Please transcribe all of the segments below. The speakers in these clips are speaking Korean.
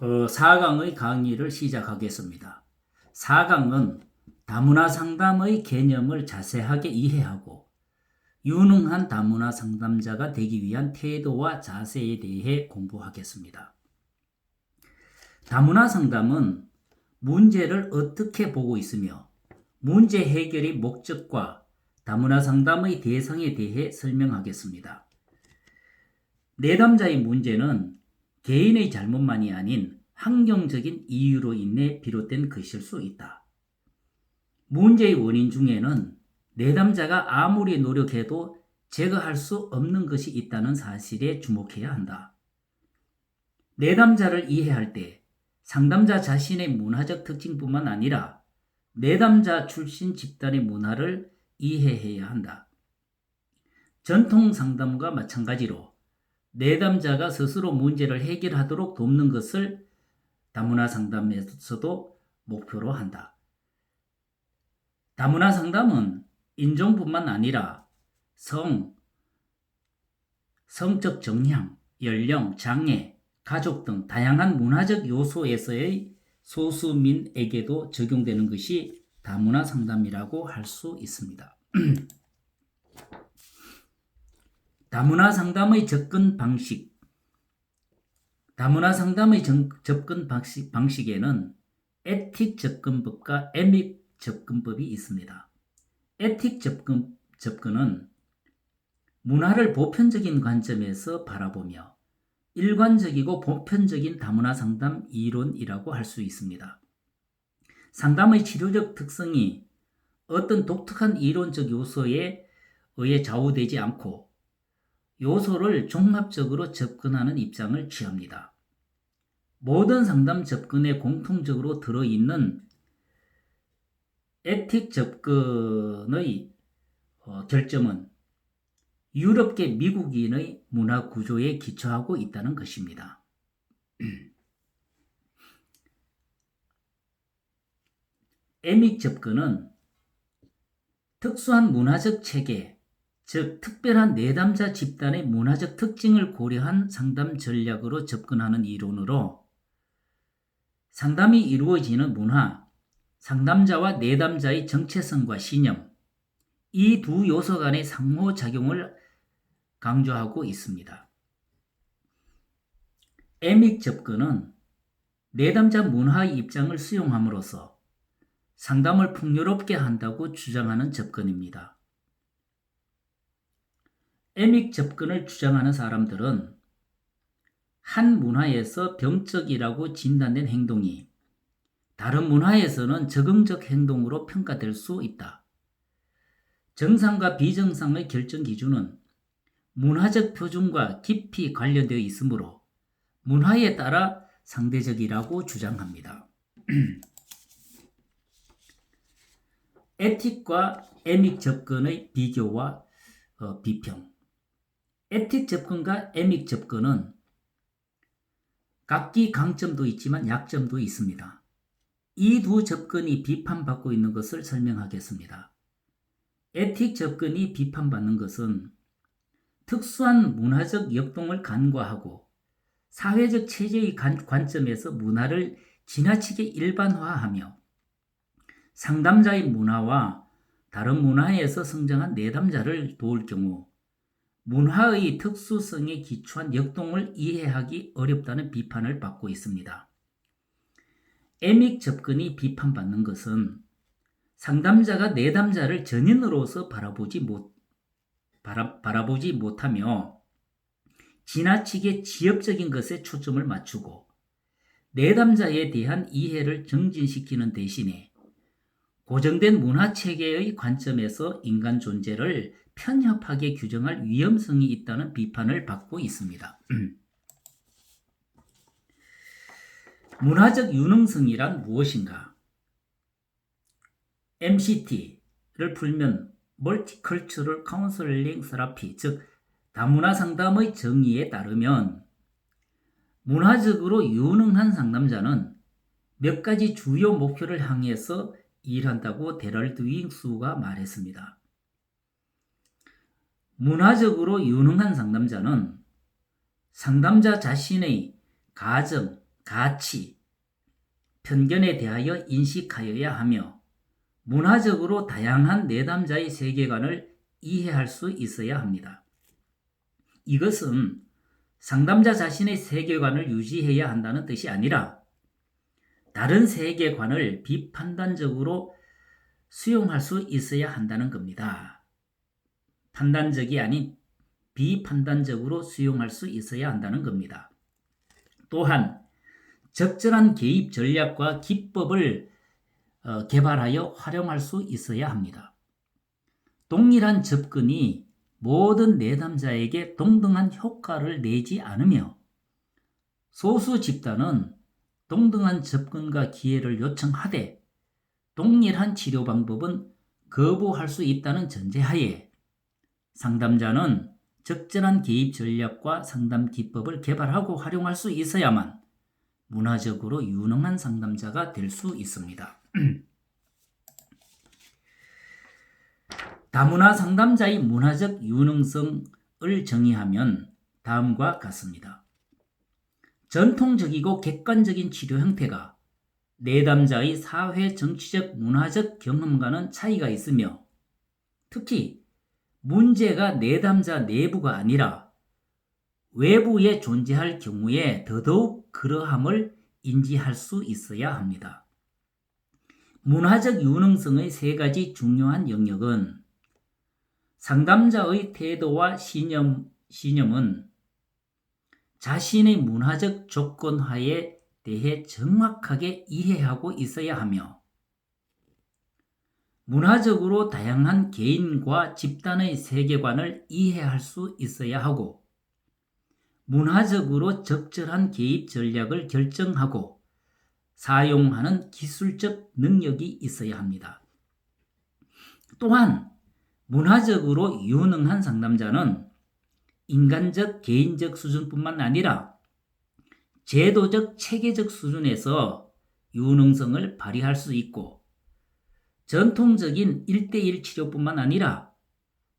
4강의 강의를 시작하겠습니다. 4강은 다문화 상담의 개념을 자세하게 이해하고 유능한 다문화 상담자가 되기 위한 태도와 자세에 대해 공부하겠습니다. 다문화 상담은 문제를 어떻게 보고 있으며 문제 해결의 목적과 다문화 상담의 대상에 대해 설명하겠습니다. 내담자의 문제는 개인의 잘못만이 아닌 환경적인 이유로 인해 비롯된 것일 수 있다. 문제의 원인 중에는 내담자가 아무리 노력해도 제거할 수 없는 것이 있다는 사실에 주목해야 한다. 내담자를 이해할 때 상담자 자신의 문화적 특징뿐만 아니라 내담자 출신 집단의 문화를 이해해야 한다. 전통 상담과 마찬가지로 내담자가 스스로 문제를 해결하도록 돕는 것을 다문화 상담에서도 목표로 한다. 다문화 상담은 인종뿐만 아니라 성적 정향, 연령, 장애, 가족 등 다양한 문화적 요소에서의 소수민에게도 적용되는 것이 다문화 상담이라고 할 수 있습니다. 다문화 상담의 접근 방식. 다문화 상담의 접근 방식에는 에틱 접근법과 에믹 접근법이 있습니다. 에틱 접근은 문화를 보편적인 관점에서 바라보며 일관적이고 보편적인 다문화 상담 이론이라고 할 수 있습니다. 상담의 치료적 특성이 어떤 독특한 이론적 요소에 의해 좌우되지 않고 요소를 종합적으로 접근하는 입장을 취합니다. 모든 상담 접근에 공통적으로 들어있는 에틱 접근의 결점은 유럽계 미국인의 문화 구조에 기초하고 있다는 것입니다. 에믹 접근은 특수한 문화적 체계, 즉 특별한 내담자 집단의 문화적 특징을 고려한 상담 전략으로 접근하는 이론으로 상담이 이루어지는 문화, 상담자와 내담자의 정체성과 신념, 이 두 요소 간의 상호작용을 강조하고 있습니다. 에믹 접근은 내담자 문화의 입장을 수용함으로써 상담을 풍요롭게 한다고 주장하는 접근입니다. 에믹 접근을 주장하는 사람들은 한 문화에서 병적이라고 진단된 행동이 다른 문화에서는 적응적 행동으로 평가될 수 있다. 정상과 비정상의 결정 기준은 문화적 표준과 깊이 관련되어 있으므로 문화에 따라 상대적이라고 주장합니다. 에틱과 에믹 접근의 비교와 비평. 에틱 접근과 에믹 접근은 각기 강점도 있지만 약점도 있습니다. 이 두 접근이 비판받고 있는 것을 설명하겠습니다. 에틱 접근이 비판받는 것은 특수한 문화적 역동을 간과하고 사회적 체제의 관점에서 문화를 지나치게 일반화하며 상담자의 문화와 다른 문화에서 성장한 내담자를 도울 경우 문화의 특수성에 기초한 역동을 이해하기 어렵다는 비판을 받고 있습니다. 에믹 접근이 비판받는 것은 상담자가 내담자를 전인으로서 바라보지 못하며 지나치게 지역적인 것에 초점을 맞추고 내담자에 대한 이해를 정진시키는 대신에 고정된 문화체계의 관점에서 인간 존재를 편협하게 규정할 위험성이 있다는 비판을 받고 있습니다. 문화적 유능성이란 무엇인가? MCT를 풀면 Multicultural Counseling Therapy, 즉 다문화 상담의 정의에 따르면 문화적으로 유능한 상담자는 몇 가지 주요 목표를 향해서 일한다고 데럴트 윙수가 말했습니다. 문화적으로 유능한 상담자는 상담자 자신의 가정, 가치, 편견에 대하여 인식하여야 하며 문화적으로 다양한 내담자의 세계관을 이해할 수 있어야 합니다. 이것은 상담자 자신의 세계관을 유지해야 한다는 뜻이 아니라 다른 세계관을 비판단적으로 수용할 수 있어야 한다는 겁니다. 판단적이 아닌 비판단적으로 수용할 수 있어야 한다는 겁니다. 또한 적절한 개입 전략과 기법을 개발하여 활용할 수 있어야 합니다. 동일한 접근이 모든 내담자에게 동등한 효과를 내지 않으며 소수 집단은 동등한 접근과 기회를 요청하되 동일한 치료 방법은 거부할 수 있다는 전제하에 상담자는 적절한 개입 전략과 상담 기법을 개발하고 활용할 수 있어야만 문화적으로 유능한 상담자가 될 수 있습니다. 다문화 상담자의 문화적 유능성을 정의하면 다음과 같습니다. 전통적이고 객관적인 치료 형태가 내담자의 사회, 정치적, 문화적 경험과는 차이가 있으며 특히 문제가 내담자 내부가 아니라 외부에 존재할 경우에 더더욱 그러함을 인지할 수 있어야 합니다. 문화적 유능성의 세 가지 중요한 영역은 상담자의 태도와 신념은 자신의 문화적 조건화에 대해 정확하게 이해하고 있어야 하며 문화적으로 다양한 개인과 집단의 세계관을 이해할 수 있어야 하고 문화적으로 적절한 개입 전략을 결정하고 사용하는 기술적 능력이 있어야 합니다. 또한 문화적으로 유능한 상담자는 인간적, 개인적 수준뿐만 아니라 제도적, 체계적 수준에서 유능성을 발휘할 수 있고 전통적인 1:1 치료뿐만 아니라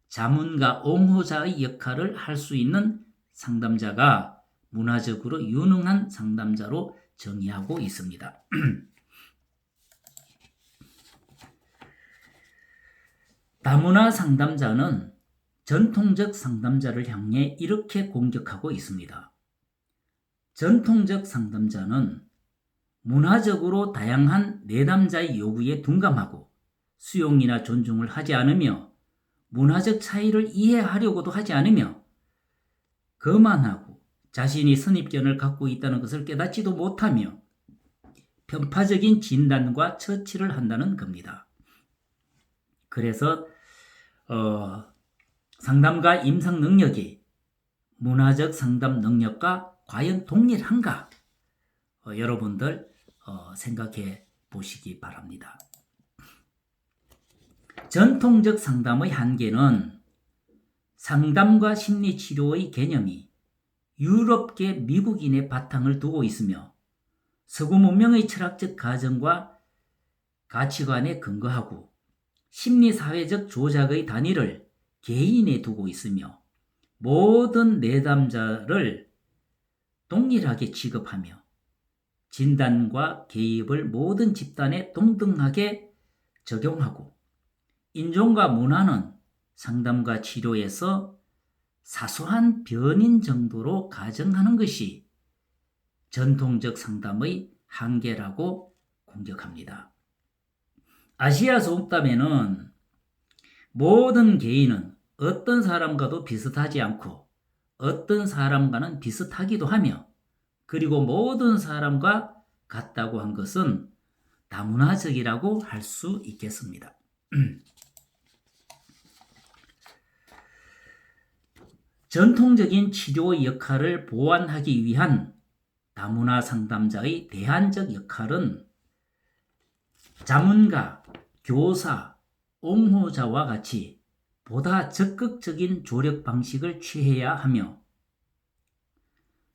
자문가, 옹호자의 역할을 할 수 있는 상담자가 문화적으로 유능한 상담자로 정의하고 있습니다. 다문화 상담자는 전통적 상담자를 향해 이렇게 공격하고 있습니다. 전통적 상담자는 문화적으로 다양한 내담자의 요구에 둔감하고 수용이나 존중을 하지 않으며 문화적 차이를 이해하려고도 하지 않으며 거만하고 자신이 선입견을 갖고 있다는 것을 깨닫지도 못하며 편파적인 진단과 처치를 한다는 겁니다. 그래서 상담가 임상 능력이 문화적 상담 능력과 과연 동일한가? 여러분들 생각해 보시기 바랍니다. 전통적 상담의 한계는 상담과 심리치료의 개념이 유럽계 미국인의 바탕을 두고 있으며 서구 문명의 철학적 가정과 가치관에 근거하고 심리사회적 조작의 단위를 개인에 두고 있으며 모든 내담자를 동일하게 취급하며 진단과 개입을 모든 집단에 동등하게 적용하고 인종과 문화는 상담과 치료에서 사소한 변인 정도로 가정하는 것이 전통적 상담의 한계라고 공격합니다. 아시아 속담에는 모든 개인은 어떤 사람과도 비슷하지 않고 어떤 사람과는 비슷하기도 하며 그리고 모든 사람과 같다고 한 것은 다문화적이라고 할 수 있겠습니다. 전통적인 치료 역할을 보완하기 위한 다문화 상담자의 대안적 역할은 자문가, 교사, 옹호자와 같이 보다 적극적인 조력 방식을 취해야 하며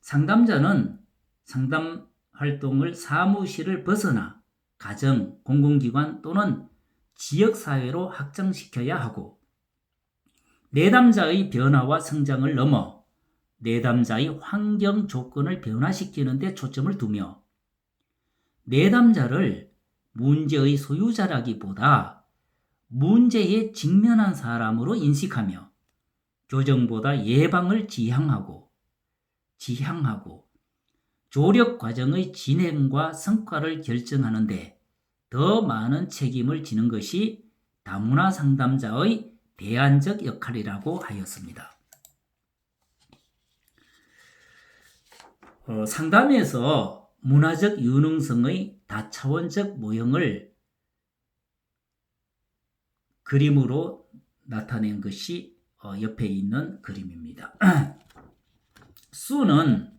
상담자는 상담 활동을 사무실을 벗어나 가정, 공공기관 또는 지역사회로 확장시켜야 하고 내담자의 변화와 성장을 넘어 내담자의 환경 조건을 변화시키는 데 초점을 두며 내담자를 문제의 소유자라기보다 문제에 직면한 사람으로 인식하며 교정보다 예방을 지향하고 조력 과정의 진행과 성과를 결정하는 데 더 많은 책임을 지는 것이 다문화 상담자의 대안적 역할이라고 하였습니다. 상담에서 문화적 유능성의 다차원적 모형을 그림으로 나타낸 것이 옆에 있는 그림입니다. 수는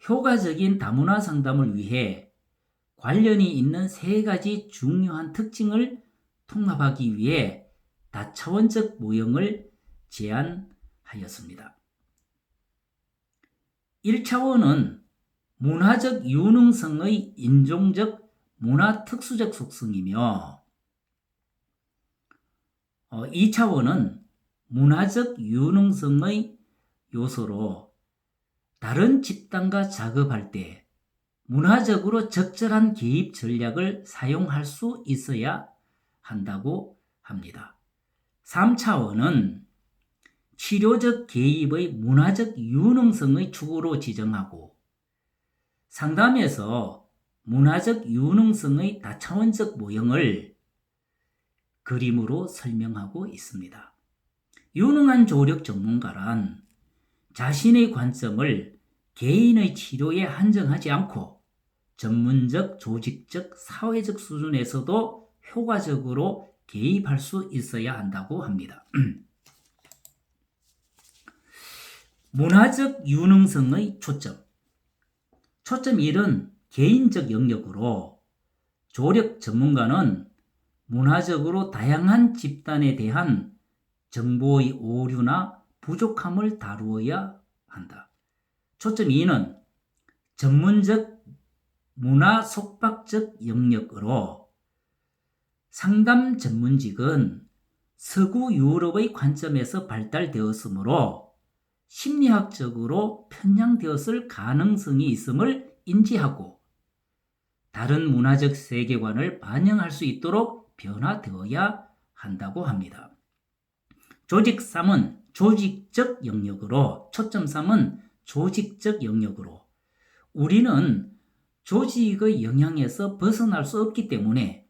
효과적인 다문화 상담을 위해 관련이 있는 세 가지 중요한 특징을 통합하기 위해 다차원적 모형을 제안하였습니다. 1차원은 문화적 유능성의 인종적, 문화 특수적 속성이며 2차원은 문화적 유능성의 요소로 다른 집단과 작업할 때 문화적으로 적절한 개입 전략을 사용할 수 있어야 한다고 합니다. 3차원은 치료적 개입의 문화적 유능성의 축으로 지정하고 상담에서 문화적 유능성의 다차원적 모형을 그림으로 설명하고 있습니다. 유능한 조력 전문가란 자신의 관점을 개인의 치료에 한정하지 않고 전문적, 조직적, 사회적 수준에서도 효과적으로 개입할 수 있어야 한다고 합니다. 문화적 유능성의 초점 1은 개인적 영역으로 조력 전문가는 문화적으로 다양한 집단에 대한 정보의 오류나 부족함을 다루어야 한다. 초점 2는 전문적 문화 속박적 영역으로 상담 전문직은 서구 유럽의 관점에서 발달되었으므로 심리학적으로 편향되었을 가능성이 있음을 인지하고 다른 문화적 세계관을 반영할 수 있도록 변화되어야 한다고 합니다. 조직 3은 조직적 영역으로, 초점 3은 조직적 영역으로 우리는 조직의 영향에서 벗어날 수 없기 때문에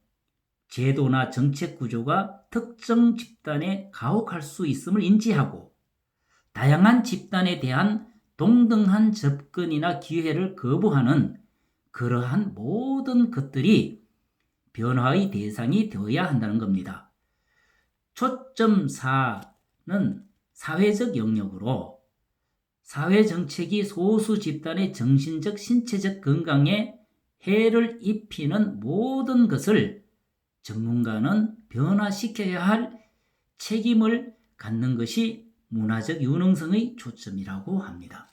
제도나 정책 구조가 특정 집단에 가혹할 수 있음을 인지하고 다양한 집단에 대한 동등한 접근이나 기회를 거부하는 그러한 모든 것들이 변화의 대상이 되어야 한다는 겁니다. 초점 4는 사회적 영역으로 사회정책이 소수 집단의 정신적, 신체적 건강에 해를 입히는 모든 것을 전문가는 변화시켜야 할 책임을 갖는 것이 문화적 유능성의 초점이라고 합니다.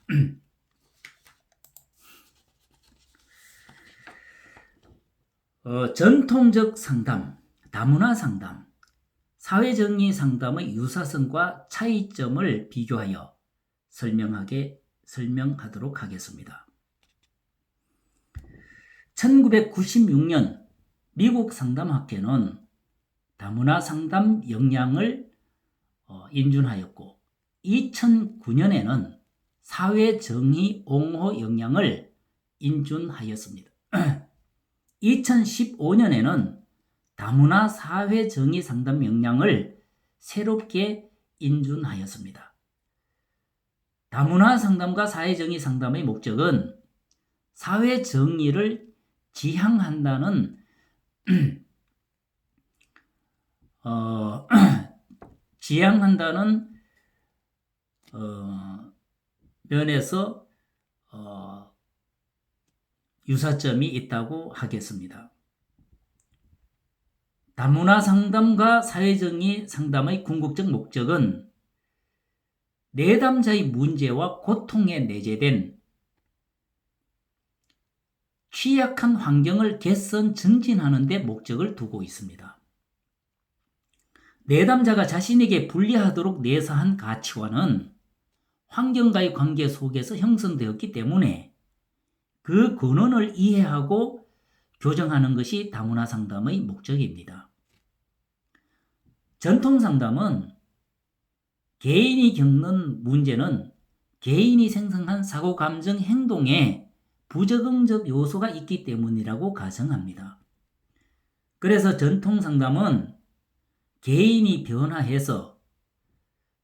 전통적 상담, 다문화 상담, 사회정의 상담의 유사성과 차이점을 비교하여 설명하도록 하겠습니다. 1996년 미국 상담학회는 다문화 상담 역량을 인준하였고 2009년에는 사회정의 옹호 역량을 인준하였습니다. 2015년에는 다문화 사회정의 상담 역량을 새롭게 인준하였습니다. 다문화 상담과 사회정의 상담의 목적은 사회정의를 지향한다는 면에서 유사점이 있다고 하겠습니다. 다문화 상담과 사회정의 상담의 궁극적 목적은 내담자의 문제와 고통에 내재된 취약한 환경을 개선 증진하는 데 목적을 두고 있습니다. 내담자가 자신에게 불리하도록 내세한 가치관은 환경과의 관계 속에서 형성되었기 때문에 그 근원을 이해하고 교정하는 것이 다문화 상담의 목적입니다. 전통 상담은 개인이 겪는 문제는 개인이 생성한 사고, 감정, 행동에 부적응적 요소가 있기 때문이라고 가정합니다. 그래서 전통 상담은 개인이 변화해서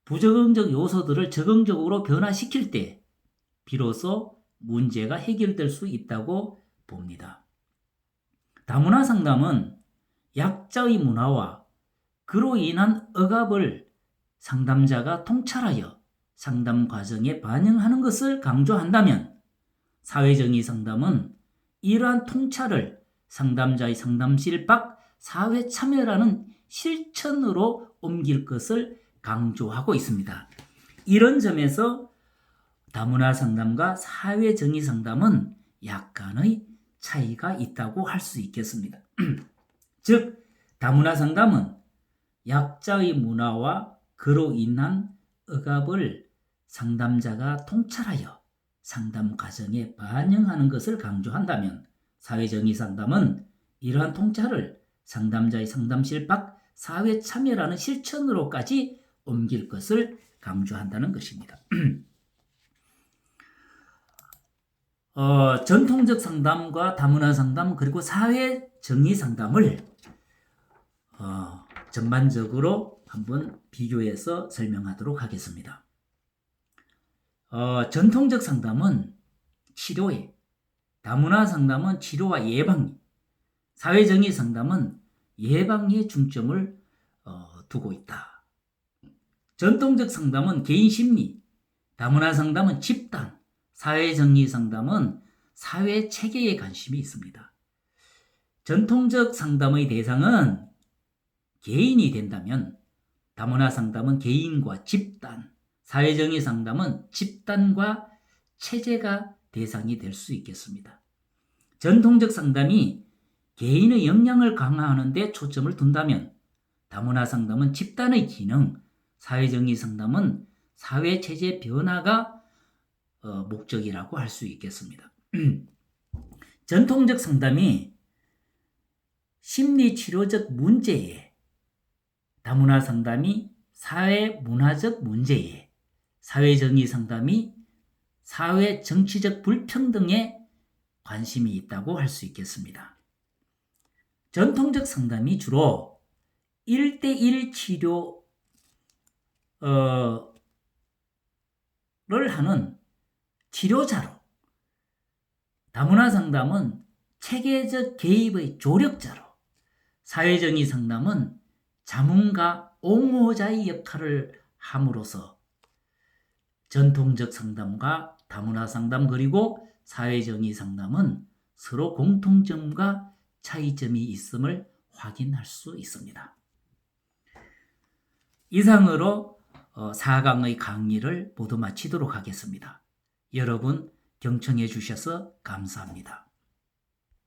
부적응적 요소들을 적응적으로 변화시킬 때 비로소 문제가 해결될 수 있다고 봅니다. 다문화 상담은 약자의 문화와 그로 인한 억압을 상담자가 통찰하여 상담 과정에 반영하는 것을 강조한다면, 사회정의 상담은 이러한 통찰을 상담자의 상담실 밖 사회 참여라는 실천으로 옮길 것을 강조하고 있습니다. 이런 점에서 다문화 상담과 사회정의 상담은 약간의 차이가 있다고 할 수 있겠습니다. 즉, 다문화 상담은 약자의 문화와 그로 인한 억압을 상담자가 통찰하여 상담 과정에 반영하는 것을 강조한다면, 사회정의 상담은 이러한 통찰을 상담자의 상담실 밖 사회 참여라는 실천으로까지 옮길 것을 강조한다는 것입니다. 전통적 상담과 다문화 상담 그리고 사회정의 상담을 전반적으로 한번 비교해서 설명하도록 하겠습니다. 전통적 상담은 치료에, 다문화 상담은 치료와 예방, 사회정의 상담은 예방에 중점을 두고 있다. 전통적 상담은 개인 심리, 다문화 상담은 집단, 사회정의 상담은 사회 체계에 관심이 있습니다. 전통적 상담의 대상은 개인이 된다면 다문화 상담은 개인과 집단, 사회정의 상담은 집단과 체제가 대상이 될 수 있겠습니다. 전통적 상담이 개인의 역량을 강화하는 데 초점을 둔다면 다문화 상담은 집단의 기능, 사회정의 상담은 사회체제 변화가 목적이라고 할 수 있겠습니다. 전통적 상담이 심리치료적 문제에, 다문화 상담이 사회문화적 문제에, 사회정의 상담이 사회정치적 불평등에 관심이 있다고 할 수 있겠습니다. 전통적 상담이 주로 1대1 치료를 하는 치료자로, 다문화 상담은 체계적 개입의 조력자로, 사회정의 상담은 자문과 옹호자의 역할을 함으로써 전통적 상담과 다문화 상담 그리고 사회정의 상담은 서로 공통점과 차이점이 있음을 확인할 수 있습니다. 이상으로 4강의 강의를 모두 마치도록 하겠습니다. 여러분 경청해 주셔서 감사합니다.